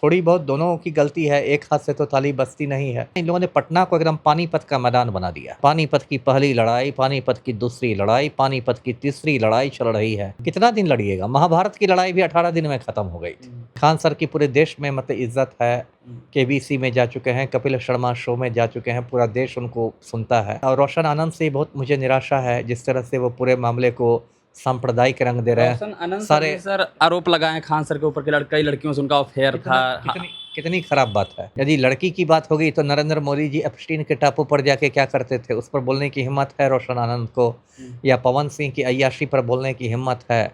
थोड़ी बहुत दोनों की गलती है, एक हाथ से तो ताली बजती नहीं है। इन लोगों ने पटना को एकदम पानीपत का मैदान बना दिया। पानीपत की पहली लड़ाई, पानीपत की दूसरी लड़ाई, पानीपत की तीसरी लड़ाई चल रही है। कितना दिन लड़िएगा? महाभारत की लड़ाई भी 18 दिन में खत्म हो गई थी। खान सर की पूरे देश में मतलब इज्जत है। केबीसी में जा चुके हैं, कपिल शर्मा शो में जा चुके हैं, पूरा देश उनको सुनता है। और रोशन आनंद से बहुत मुझे निराशा है, जिस तरह से वो पूरे मामले को सांप्रदायिक रंग दे रहे हैं। रोशन आनंद सर सारे ने सर आरोप लगाए खान सर के ऊपर कि कई लड़कियों से उनका अफेयर था। कितनी कितनी खराब बात है। यदि लड़की की बात होगी तो नरेंद्र मोदी जी एप्स्टीन के टापू पर जाके क्या करते थे, उस पर बोलने की हिम्मत है रोशन आनंद को, या पवन सिंह की अय्याशी पर बोलने की हिम्मत है।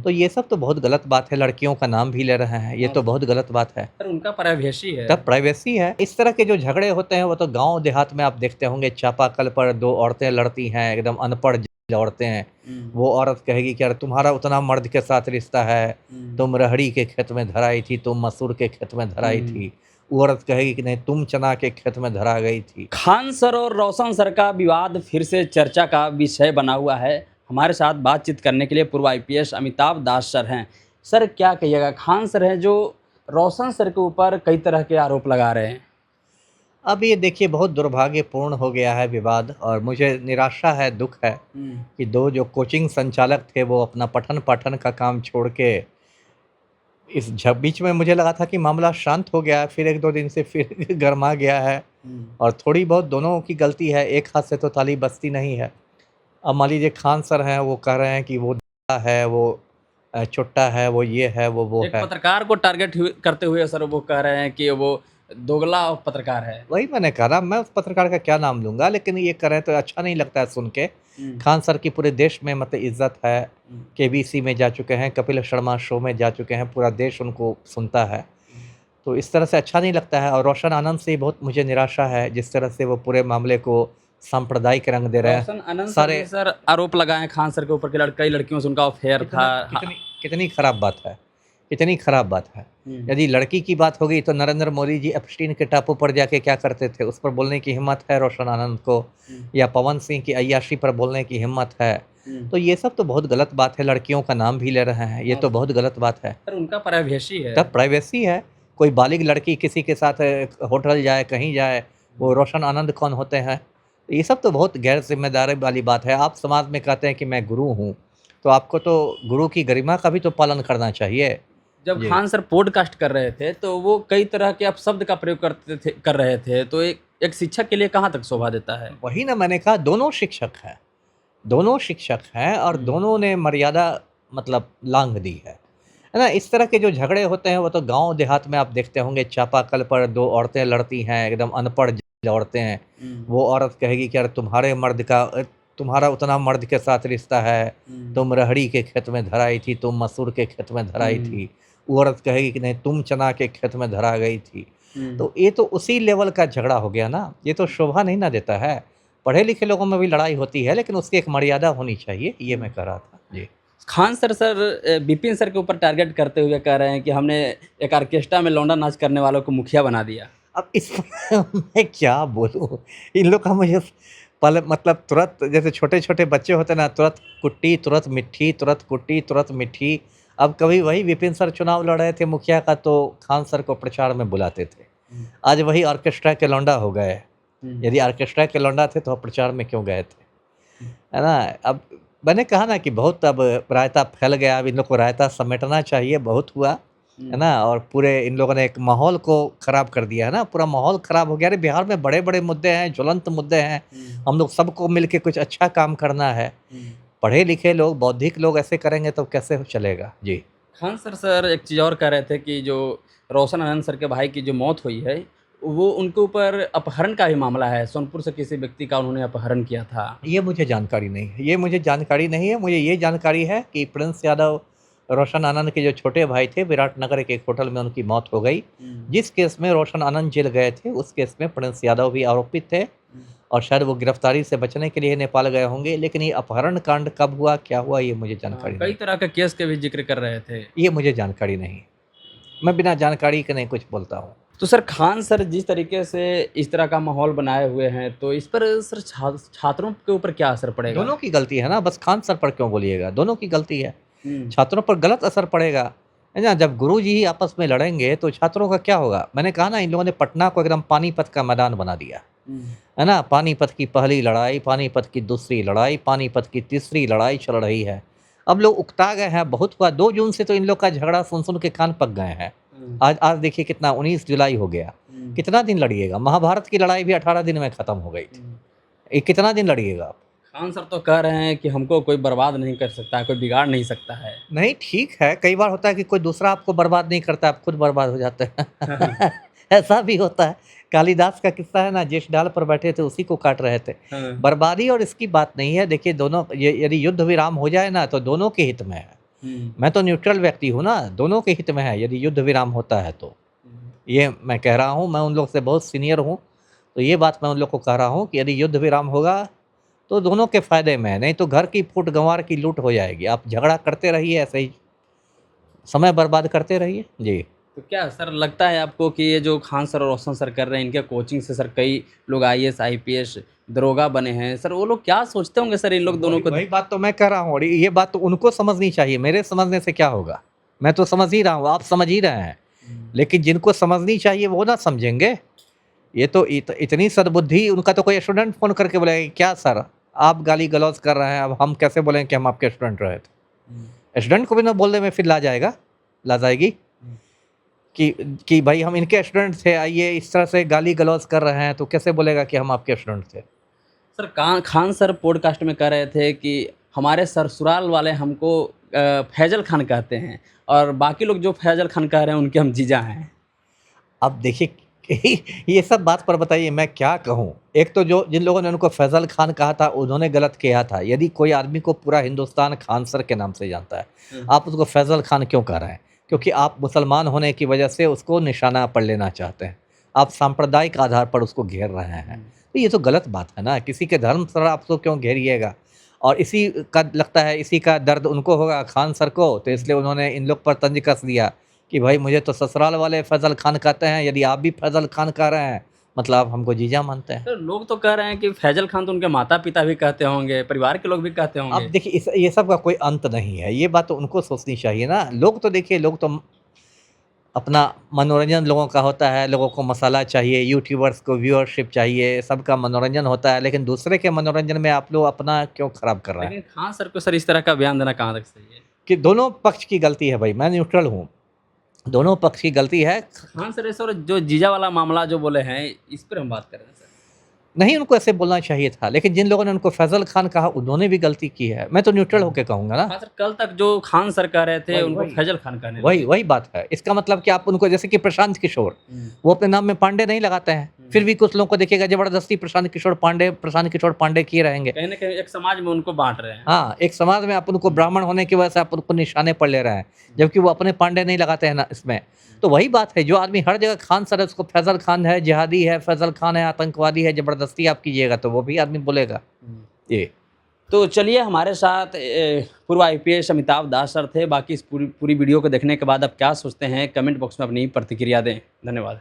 तो ये सब तो बहुत गलत बात है। लड़कियों का नाम भी ले रहे हैं, ये तो बहुत गलत बात है। सर उनका प्राइवेसी है। तब प्राइवेसी है। इस तरह के जो झगड़े होते हैं वो तो गांव देहात में आप देखते होंगे। चापाकल पर दो औरतें लड़ती हैं, एकदम अनपढ़ औरतें हैं। वो औरत कहेगी कि यार तुम्हारा उतना मर्द के साथ रिश्ता है, तुम रहड़ी के खेत में धराई थी, तुम मसूर के खेत में धराई थी। वो औरत कहेगी कि नहीं, तुम चना के खेत में धरा गई थी। खान सर और रोशन सर का विवाद फिर से चर्चा का विषय बना हुआ है। हमारे साथ बातचीत करने के लिए पूर्व आईपीएस अमिताभ दास सर हैं। सर क्या कहिएगा, खान सर हैं जो रोशन सर के ऊपर कई तरह के आरोप लगा रहे हैं। अब ये देखिए बहुत दुर्भाग्यपूर्ण हो गया है विवाद, और मुझे निराशा है, दुख है कि दो जो कोचिंग संचालक थे वो अपना पठन पाठन का काम छोड़ के इस बीच में मुझे लगा था कि मामला शांत हो गया है, फिर एक दो दिन से फिर गर्मा गया है। और थोड़ी बहुत दोनों की गलती है, एक हाथ से तो ताली बजती नहीं है। अब मान लीजिए खान सर हैं, वो कह रहे हैं कि वो है, वो चुट्टा है, वो ये है, वो एक है। पत्रकार को टारगेट करते हुए सर वो कह रहे हैं कि वो दोगला पत्रकार है। वही मैंने कहा, मैं उस पत्रकार का क्या नाम लूँगा, लेकिन ये करें तो अच्छा नहीं लगता है सुन के। खान सर की पूरे देश में मतलब इज्जत है। केबीसी में जा चुके हैं, कपिल शर्मा शो में जा चुके हैं, पूरा देश उनको सुनता है। तो इस तरह से अच्छा नहीं लगता है। और रोशन आनंद से बहुत मुझे निराशा है, जिस तरह से वो पूरे मामले को सांप्रदायिक रंग दे रहे हैं। रोशन आनंद सर ने सर आरोप लगाए खान सर के ऊपर कि कई लड़कियों से उनका अफेयर था। कितनी खराब बात है, कितनी खराब बात है। यदि लड़की की बात होगी तो नरेंद्र मोदी जी एप्स्टीन के टापू पर जाके क्या करते थे, उस पर बोलने की हिम्मत है रोशन आनंद को, या पवन सिंह की अय्याशी पर बोलने की हिम्मत है। तो ये सब तो बहुत गलत बात है। लड़कियों का नाम भी ले रहे हैं, ये तो बहुत गलत बात है। सर उनका प्राइवेसी है। तब प्राइवेसी है। कोई बालिग लड़की किसी के साथ होटल जाए, कहीं जाए, वो रोशन आनंद कौन होते हैं? ये सब तो बहुत गैर जिम्मेदारी वाली बात है। आप समाज में कहते हैं कि मैं गुरु हूँ, तो आपको तो गुरु की गरिमा का भी तो पालन करना चाहिए। जब खान सर पॉडकास्ट कर रहे थे तो वो कई तरह के अपशब्द का प्रयोग कर रहे थे, तो एक शिक्षक के लिए कहाँ तक शोभा देता है। वही ना मैंने कहा, दोनों शिक्षक हैं, दोनों शिक्षक हैं, और दोनों ने मर्यादा मतलब लांघ दी है ना। इस तरह के जो झगड़े होते हैं वो तो गांव देहात में आप देखते होंगे। चापाकल पर दो औरतें लड़ती हैं, एकदम अनपढ़ औरतें हैं। वो औरत कहेगी कि यार तुम्हारा उतना मर्द के साथ रिश्ता है, तुम रहड़ी के खेत में धराई थी, तुम मसूर के खेत में धराई थी। वो औरत कहेगी कि नहीं, तुम चना के खेत में धरा गई थी। तो ये तो उसी लेवल का झगड़ा हो गया ना। ये तो शोभा नहीं ना देता है। पढ़े लिखे लोगों में भी लड़ाई होती है, लेकिन उसकी एक मर्यादा होनी चाहिए, ये मैं कह रहा था जी। खान सर विपिन सर के ऊपर टारगेट करते हुए कह रहे हैं कि हमने एक ऑर्केस्ट्रा में लौंडा नाच करने वालों को मुखिया बना दिया। अब इस पर मैं क्या बोलूँ? इन लोग का मुझे पल मतलब तुरंत, जैसे छोटे-छोटे बच्चे होते हैं ना, तुरंत कुट्टी, तुरंत मिट्टी, तुरंत कुट्टी, तुरंत मिट्टी। अब कभी वही विपिन सर चुनाव लड़ रहे थे मुखिया का, तो खान सर को प्रचार में बुलाते थे। आज वही ऑर्केस्ट्रा के लौंडा हो गए। यदि ऑर्केस्ट्रा के लौंडा थे तो प्रचार में क्यों गए थे? है ना? अब मैंने कहा ना कि बहुत अब रायता फैल गया, अब इन लोग को रायता समेटना चाहिए, बहुत हुआ, है ना? और पूरे इन लोगों ने एक माहौल को ख़राब कर दिया है ना, पूरा माहौल ख़राब हो गया। अरे बिहार में बड़े-बड़े मुद्दे हैं, ज्वलंत मुद्दे हैं, हम लोग सबको मिल के कुछ अच्छा काम करना है। पढ़े लिखे लोग, बौद्धिक लोग ऐसे करेंगे तो कैसे चलेगा? जी। खान सर एक चीज़ और कह रहे थे कि जो रोशन आनंद सर के भाई की जो मौत हुई है, वो उनके ऊपर अपहरण का भी मामला है। सोनपुर से किसी व्यक्ति का उन्होंने अपहरण किया था। ये मुझे जानकारी नहीं है, ये मुझे जानकारी नहीं है। मुझे ये जानकारी है कि प्रिंस यादव, रोशन आनंद के जो छोटे भाई थे, विराटनगर के एक होटल में उनकी मौत हो गई। जिस केस में रोशन आनंद जेल गए थे, उस केस में प्रिंस यादव भी आरोपित थे, और शायद वो गिरफ्तारी से बचने के लिए नेपाल गए होंगे। लेकिन ये अपहरण कांड कब हुआ, क्या हुआ, ये मुझे जानकारी कई नहीं। तरह के केस के भी जिक्र कर रहे थे। ये मुझे जानकारी नहीं। मैं बिना जानकारी के नहीं कुछ बोलता हूँ। तो सर खान सर जिस तरीके से इस तरह का माहौल बनाए हुए हैं, तो इस पर सर छात्रों के ऊपर क्या असर पड़ेगा? दोनों की गलती है ना, बस खान सर पर क्यों बोलिएगा? दोनों की गलती है। छात्रों पर गलत असर पड़ेगा। है ना? जब गुरुजी ही आपस में लड़ेंगे तो छात्रों का क्या होगा? मैंने कहा ना इन लोगों ने पटना को एकदम पानीपत का मैदान बना दिया, है ना? पानीपत की पहली लड़ाई, पानीपत की दूसरी लड़ाई, पानीपत की तीसरी लड़ाई चल रही है। अब लोग उकता गए हैं, बहुत हुआ 2 जून से तो इन लोग का झगड़ा सुन-सुन के कान पक गए हैं। आज आज देखिए कितना 19 जुलाई हो गया, कितना दिन लड़िएगा? महाभारत की लड़ाई भी 18 दिन में खत्म हो गई थी। ये कितना दिन लड़िएगा आप? खान सर तो कह रहे हैं कि हमको कोई बर्बाद नहीं कर सकता है, कोई बिगाड़ नहीं सकता है। नहीं ठीक है, कई बार होता है कि कोई दूसरा आपको बर्बाद नहीं करता, आप खुद बर्बाद हो जाते हैं। ऐसा भी होता है। कालिदास का किस्सा है ना, जिस डाल पर बैठे थे उसी को काट रहे थे। हाँ। बर्बादी और इसकी बात नहीं है, देखिए दोनों ये यदि युद्ध विराम हो जाए ना तो दोनों के हित में है। मैं तो न्यूट्रल व्यक्ति हूँ ना, दोनों के हित में है यदि युद्ध विराम होता है तो। ये मैं कह रहा हूँ, मैं उन लोग से बहुत सीनियर हूँ, तो ये बात मैं उन लोग को कह रहा हूँ कि यदि युद्ध विराम होगा तो दोनों के फ़ायदे में है, नहीं तो घर की फूट गँवार की लूट हो जाएगी। आप झगड़ा करते रहिए ऐसे ही, समय बर्बाद करते रहिए। जी। तो क्या सर लगता है आपको कि ये जो खान सर और रोशन सर कर रहे हैं, इनके कोचिंग से सर कई लोग आईएएस, आईपीएस, दरोगा बने हैं। सर वो लोग क्या सोचते होंगे सर इन लोग दोनों को? वही बात तो मैं कह रहा हूँ और ये बात तो उनको समझनी चाहिए, मेरे समझने से क्या होगा? मैं तो समझ ही रहा हूँ, आप समझ ही रहे हैं। लेकिन जिनको समझनी चाहिए वो ना समझेंगे। ये तो इतनी सद्बुद्धि, उनका तो कोई स्टूडेंट फ़ोन करके बोलेगा क्या सर आप गाली-गलौज कर रहे हैं, अब हम कैसे बोलें कि हम आपके स्टूडेंट रहे थे? स्टूडेंट को भी ना बोलने में फिर ला जाएगी कि भाई हम इनके स्टूडेंट थे, आइए इस तरह से गाली-गलौज कर रहे हैं तो कैसे बोलेगा कि हम आपके स्टूडेंट थे? सर खान सर पॉडकास्ट में कह रहे थे कि हमारे ससुराल वाले हमको फैजल खान कहते हैं और बाकी लोग जो फैजल खान कह रहे हैं उनके हम जीजा हैं। अब देखिए ये सब बात पर बताइए मैं क्या कहूँ? एक तो जो जिन लोगों ने उनको फैज़ल खान कहा था उन्होंने गलत किया था। यदि कोई आदमी को पूरा हिंदुस्तान खान सर के नाम से जानता है, आप उसको फैज़ल खान क्यों कह रहे हैं? क्योंकि आप मुसलमान होने की वजह से उसको निशाना पर लेना चाहते हैं। आप सांप्रदायिक आधार पर उसको घेर रहे हैं। तो ये तो गलत बात है ना, किसी के धर्म पर आप उसको क्यों घेरिएगा? और इसी का लगता है इसी का दर्द उनको होगा खान सर को, तो इसलिए उन्होंने इन लोग पर तंज कस दिया कि भाई मुझे तो ससुराल वाले फैज़ल खान कहते हैं, यदि आप भी फैज़ल खान कह रहे हैं, मतलब आप हमको जीजा मानते हैं। सर लोग तो कह रहे हैं कि फैजल खान तो उनके माता-पिता भी कहते होंगे, परिवार के लोग भी कहते होंगे। अब देखिए ये सब का कोई अंत नहीं है, ये बात तो उनको सोचनी चाहिए ना। लोग तो देखिए लोग तो अपना मनोरंजन लोगों का होता है, लोगों को मसाला चाहिए, यूट्यूबर्स को व्यूअरशिप चाहिए, सबका मनोरंजन होता है, लेकिन दूसरे के मनोरंजन में आप लोग अपना क्यों खराब कर रहे हैं? लेकिन खान सर को सर इस तरह का बयान देना कहाँ तक सही है? कि दोनों पक्ष की गलती है भाई, मैं न्यूट्रल हूँ। दोनों पक्ष की गलती है। खान सर इस और जो जीजा वाला मामला जो बोले हैं, इस पर हम बात कर रहे हैं सर। नहीं उनको ऐसे बोलना चाहिए था, लेकिन जिन लोगों ने उनको फैज़ल खान कहा उन्होंने भी गलती की है। मैं तो न्यूट्रल होके कहूँगा ना। हाँ सर, कल तक जो खान सर कह रहे थे वही, उनको वही। फैजल खान कहने वही लगे। वही बात है। इसका मतलब कि आप उनको जैसे कि प्रशांत किशोर, वो अपने नाम में पांडे नहीं लगाते हैं, फिर भी कुछ लोगों को देखिएगा ज़बरदस्ती प्रशांत किशोर पांडे किए रहेंगे। कहीं न कहीं एक समाज में उनको बाँट रहे हैं। हाँ, एक समाज में आप उनको ब्राह्मण होने की वजह से आप उनको निशाने पर ले रहे हैं, जबकि वो अपने पांडे नहीं लगाते हैं ना इसमें। तो वही बात है, जो आदमी हर जगह खान सर है उसको फैज़ल खान है, जिहादी है, फैज़ल खान है, आतंकवादी है, ज़बरदस्ती आप कीजिएगा तो वो भी आदमी बोलेगा। ये तो चलिए हमारे साथ पूर्व आईपीएस अमिताभ दास सर थे। बाकी इस पूरी वीडियो को देखने के बाद आप क्या सोचते हैं कमेंट बॉक्स में अपनी प्रतिक्रिया दें। धन्यवाद।